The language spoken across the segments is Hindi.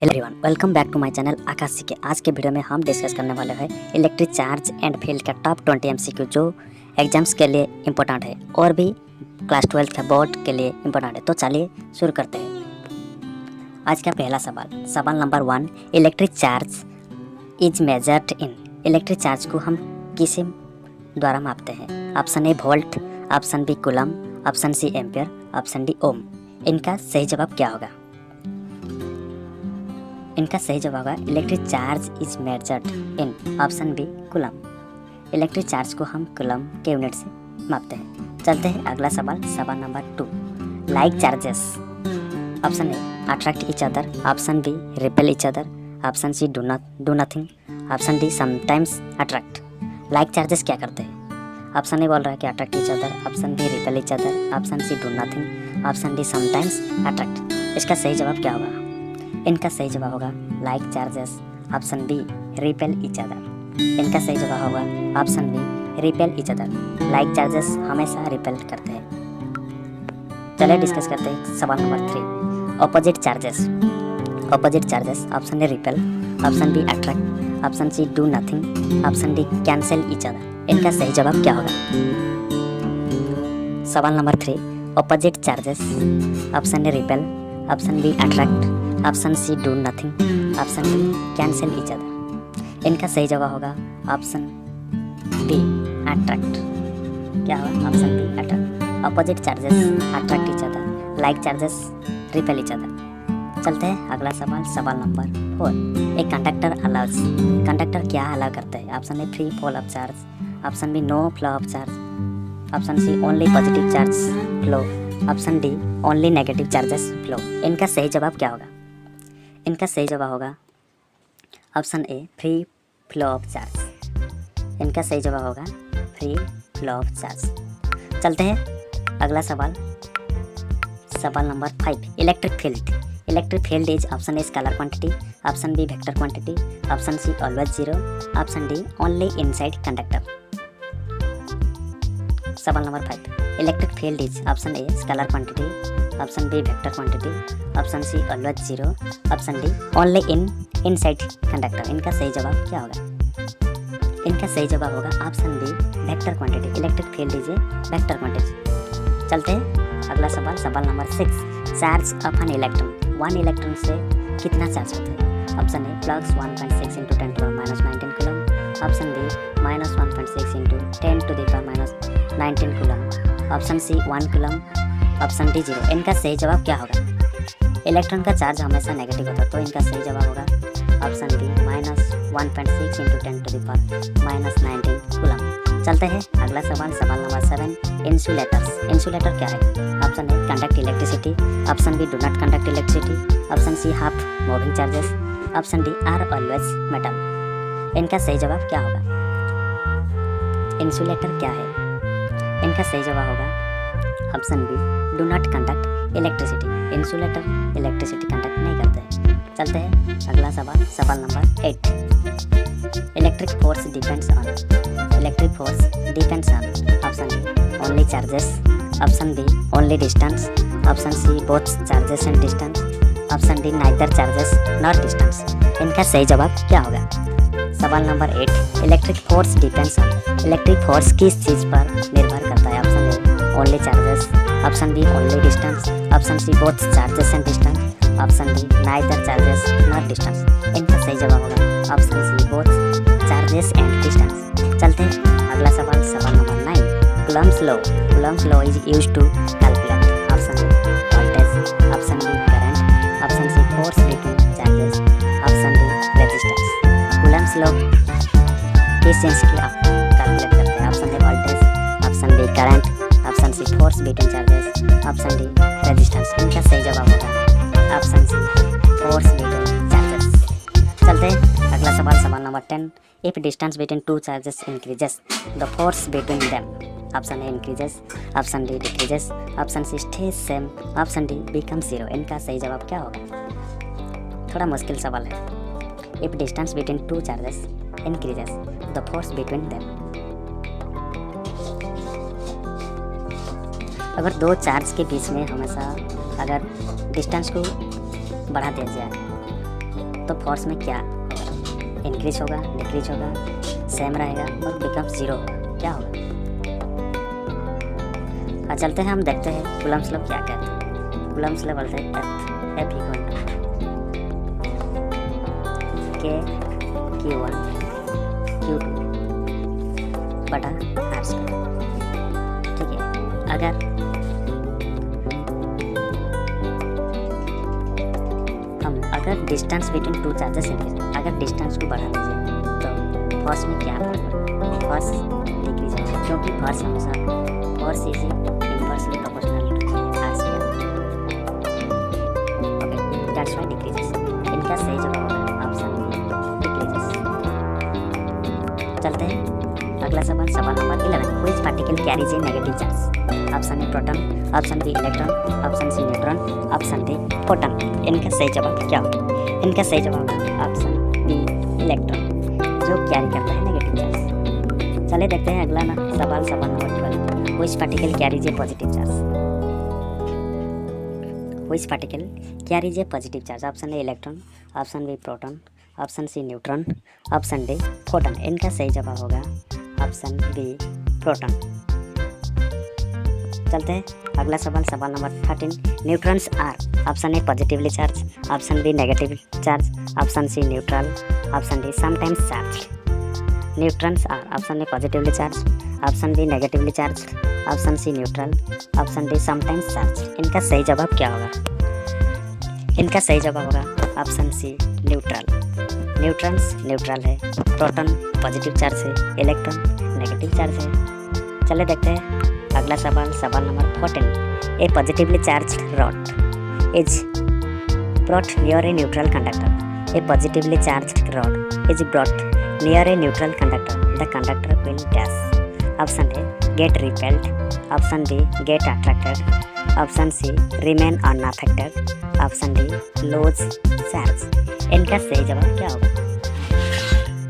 Everyone welcome back to my channel Akash C K. आज के वीडियो में हम डिस्कस करने वाले हैं इलेक्ट्रिक चार्ज एंड फील्ड का टॉप 20 एमसीक्यू जो एग्जाम्स के लिए इम्पोर्टेंट है और भी क्लास 12 का बोर्ड के लिए इम्पोर्टेंट है। तो चलिए शुरू करते हैं। आज का पहला सवाल number 1, electric charge is measured in. Electric charge को हम किस द्वारा मापते हैं? Option A volt, option B coulomb, option C ampere, option D ohm. इनका सही जवाब क्या होगा? इनका सही जवाब है electric charge is measured in option B coulomb. Electric charge को हम कूलम के यूनिट से मापते हैं। चलते हैं अगला सवाल नंबर 2, like charges. Option A attract each other, option B repel each other, option C do nothing, option D sometimes attract. Like charges क्या करते हैं? ऑप्शन ए बोल रहा है कि attract each other, option B repel each other, option C do nothing, option D sometimes attract. इसका सही जवाब क्या होगा? इनका सही जवाब होगा like charges, option B repel each other. इनका सही जवाब होगा option B repel each other. Like charges हमेशा रिपेल करते हैं। चलिए डिस्कस करते हैं सवाल number 3, opposite charges. Opposite charges option A repel, option B attract, option C do nothing, option D cancel each other. इनका सही जवाब क्या होगा? सवाल number 3, opposite charges, option A repel, option B attract, option C do nothing, option D cancel each other. इनका सही जवाब होगा ऑप्शन बी अट्रैक्ट। क्या होगा? Option B attract. Opposite charges attract each other, like charges repel each other. चलते हैं अगला सवाल नंबर 4, एक कंडक्टर अलाउज। कंडक्टर क्या अलाउ करते हैं? Option A free flow of charge, option B no flow of charge, option C only positive charge flow, option D only negative charges flow. इनका सही जवाब क्या होगा? इनका सही जवाब होगा option A free flow of charge. इनका सही जवाब होगा फ्री फ्लो ऑफ चार्ज। चलते हैं अगला सवाल number 5, electric field. Electric field is option A scalar quantity, option B vector quantity, option C always zero, option D only inside conductor. सवाल number 5, electric field is option A scalar quantity, option B vector quantity, option C always zero, option D only inside conductor. इनका सही जवाब क्या होगा? इनका सही जवाब होगा option B vector quantity. Electric field is a vector quantity. चलते हैं अगला सवाल number 6, charge of an electron. 1 electron से कितना चार्ज होता है? Option A plus 1.6 × 10⁻⁻19 coulomb, option B -1.6 × 10⁻⁻19 coulomb, option C 1 coulomb, option D 0। इनका सही जवाब क्या होगा? इलेक्ट्रॉन का चार्ज हमेशा नेगेटिव होता है, तो इनका सही जवाब होगा ऑप्शन बी -1.6 × 10⁻⁻19 कूलम। चलते हैं अगला सवाल नंबर 7, इंसुलेटर्स। इंसुलेटर क्या है? Option A conduct electricity, option B do not conduct electricity, option C half moving charges, option D are always metal. इनका सही जवाब क्या होगा? इंसुलेटर क्या है? इनका सही जवाब होगा option B do not conduct electricity. Insulator electricity conduct नहीं करते हैं। चलते हैं अगला सवाल number 8, electric force depends on. Electric force depends on option A only charges, option B only distance, option C both charges and distance, option D neither charges not distance. इनका सही जवाब क्या होगा? सवाल number 8, electric force depends on. Electric force किस चीज़ पर निर्भर करता है? Option A only charges, option B only distance, option C both charges and distance, option D neither charges not distance. इनका सही जवाब होगा option C both charges and distance. चलते हैं अगला सवाल number 9, Coulomb's law. Coulomb's law is used to calculate option A voltage, option B current, option C force between charges, option D resistance. Coulomb's law किस चीज़ की आप कैलकुलेट करते हैं? Option A voltage, option B current, option C force between charges, option D resistance. इनका सही जवाब होगा option C force between charges. चलते हैं अगला सवाल number 10, if distance between two charges increases the force between them. Option A increases, option D decreases, option C stays same, option D become 0। इनका सही जवाब क्या होगा? थोड़ा मुश्किल सवाल है। If distance between two charges increases the force between them. अगर दो चार्ज के बीच में हमेशा अगर डिस्टेंस को बढ़ा दिया जाए तो फोर्स में क्या होगा, इंक्रीज होगा, डिक्रीज होगा, सेम रहेगा और बिकम जीरो होगा, क्या होगा। चलते हैं हम देखते हैं कूलम्ब्स लॉ क्या कहते हैं। कूलम्ब्स लॉ बोलते हैं F equal to K Q1 Q2 बटा R स्क्वायर। ठीक है, अगर distance between two charges increase, अगर डिस्टेंस को बढ़ा दीजिए तो फोर्स में क्या होगा, फोर्स डिक्रीज होगा, क्योंकि फोर्स हमेशा force is inversely proportional to R square. Okay, that's why decreases. इनका सही जवाब होगा ऑप्शन बी, डिक्रीजेस। चलते हैं अगला सवाल, सवाल number 11। Which particle carries a negative charge? Option A proton, option B electron, option C neutron, option D photon. इनका सही जवाब क्या होगा? इनका सही जवाब होगा ऑप्शन बी इलेक्ट्रॉन, जो कैरी करता है नेगेटिव चार्ज। चलिए देखते हैं अगला सवाल, सवाल number 12। Which particle carries a positive charge? Which particle carries a positive charge? Option A electron, option B proton, option C neutron, option D photon. इनका सही जवाब होगा ऑप्शन बी प्रोटॉन। चलते हैं अगला सवाल, सवाल number 13। Neutrons are option A positively charge, option B negative charge, option C neutral, option D sometimes charge. Neutrons are option A positively charge, option B negatively charge, option C neutral, option D sometimes charge. इनका सही जवाब क्या होगा? इनका सही जवाब होगा option C neutral. Neutrons neutral है, प्रोटॉन पॉजिटिव चार्ज है, इलेक्ट्रॉन नेगेटिव चार्ज है। चले देखते हैं अगला सवाल, सवाल number 14। A positively charge rod is brought near a neutral conductor. A positively charge rod is brought near a neutral conductor. The conductor will dash. Option A get repelled, option B get attracted, option C remain unaffected, option D lose charge. इनका सही जवाब क्या होगा?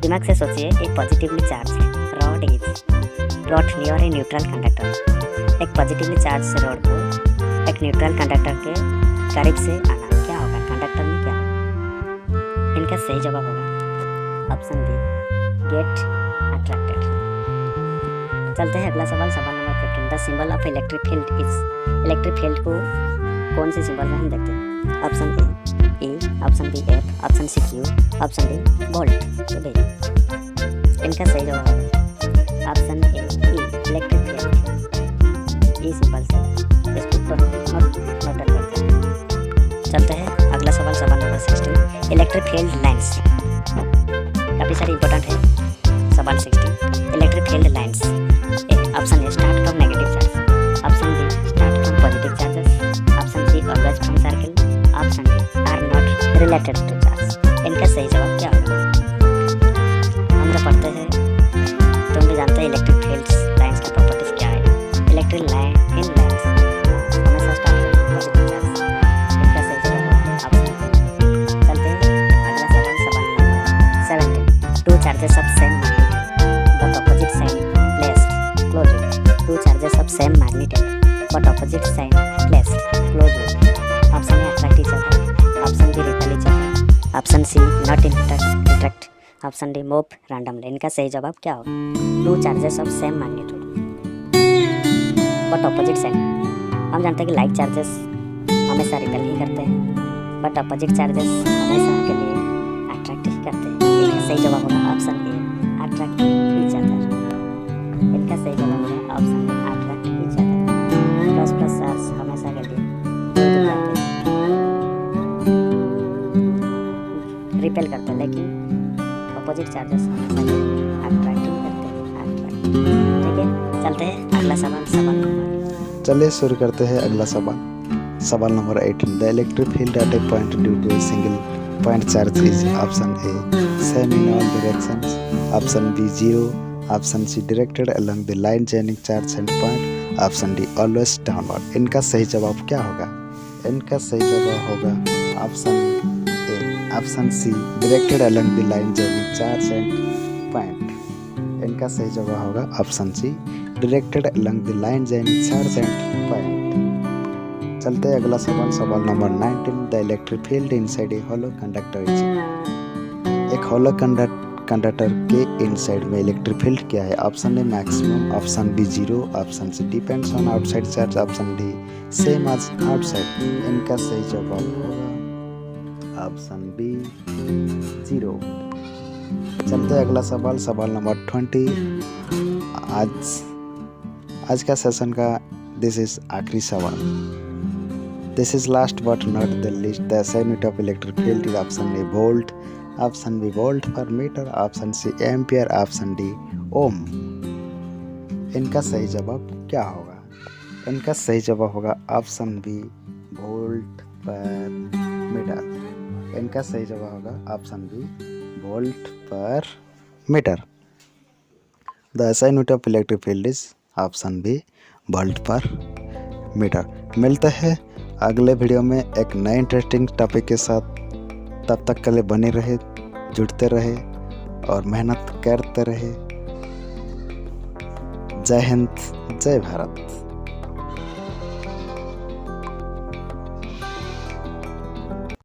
दिमाग से सोचिए। A positively charge rod is brought near a neutral conductor. एक पॉजिटिवली चार्ज रॉड को एक न्यूट्रल कंडक्टर के करीब से आना, क्या होगा? कंडक्टर में क्या होगा? इनका सही जवाब होगा ऑप्शन बी गेट अट्रैक्टेड। चलते हैं अगला सवाल, सवाल number 15। The symbol of electric field is. Electric field को कौन से सिंबल में हम देखते हैं? Option A option B F, option C Q, option D volt. तो भाई इनका सही जवाब होगा option A electric field. E symbol से इसको नोट करते हैं। चलते हैं अगला सवाल, सवाल नंबर 16। इलेक्ट्रिक फील्ड लाइन्स काफ़ी सारी इंपॉर्टेंट है। सवाल 16। Electric field lines a option A start from negative charge, option B start from positive charges, option C always from circle, option D are not related to charge. इनका सही जवाब क्या होगा? हम तो पढ़ते हैं, तुम भी जानते हैं इलेक्ट्रिक फील्ड्स लाइन्स की प्रॉपर्टीज क्या है। इलेक्ट्रिक लाइन इन लाइन्स हमेशा स्टार्ट पॉजिटिव चार्ज। इनका सही जवाब होगा ऑप्शन। चलते हैं अगला सवाल, सवाल number 17। Two charges of same magnitude but opposite sign placed close. Two charges of same magnitude but opposite sign placed close. Option A attract each other, option B repel each other, option C not interact, option D move randomly. इनका सही जवाब क्या होगा? Two charges of same magnitude but opposite sign. हम जानते हैं कि लाइक चार्जेस हमेशा रिपेल ही करते हैं, बट ऑपोजिट चार्जेस हमेशा के लिए अट्रैक्ट ही करते हैं। इनका सही जवाब होगा option A attract each other. इनका सही जवाब होगा option A attract each other. Plus plus charge हमेशा के लिए रिपेल करते हैं, लेकिन अपोजिट चार्जेस हमेशा अट्रैक्टिंग करते हैं, अट्रैक्ट। ठीक है, चलते हैं अगला सवाल, सवाल नंबर। चलिए शुरू करते हैं अगला सवाल, सवाल number 18। The electric field at a point due to a single point charge is. Option A same in all directions, option B 0, option C directed along the line joining charge and point, option D always downward. इनका सही जवाब क्या होगा? इनका सही जवाब होगा option C directed along the line joining charge and point. इनका सही जवाब होगा option C directed along the line joining charge and point. चलते हैं अगला सवाल, सवाल number 19। The electric field inside a hollow conductor is. Hollow conductor के इनसाइड में इलेक्ट्रिक फील्ड क्या है? Option A maximum, option B zero, option C depends on outside charge, option D same as outside. इनका सही जवाब होगा ऑप्शन बी जीरो। चलते अगला सवाल, सवाल नंबर 20। आज का सेशन का दिस इज आखिरी सवाल। This is last but not the least. The SI unit of electric field is option A volt, option B volt per metre, option C ampere, option D ohm. इनका सही जवाब क्या होगा? इनका सही जवाब होगा option B volt per metre. इनका सही जवाब होगा option B volt per metre. The SI unit of electric field is option B volt per metre. मिलते हैं अगले वीडियो में एक नए इंटरेस्टिंग टॉपिक के साथ। तब तक के लिए बने रहे, जुड़ते रहे और मेहनत करते रहे। जय हिंद, जय भारत।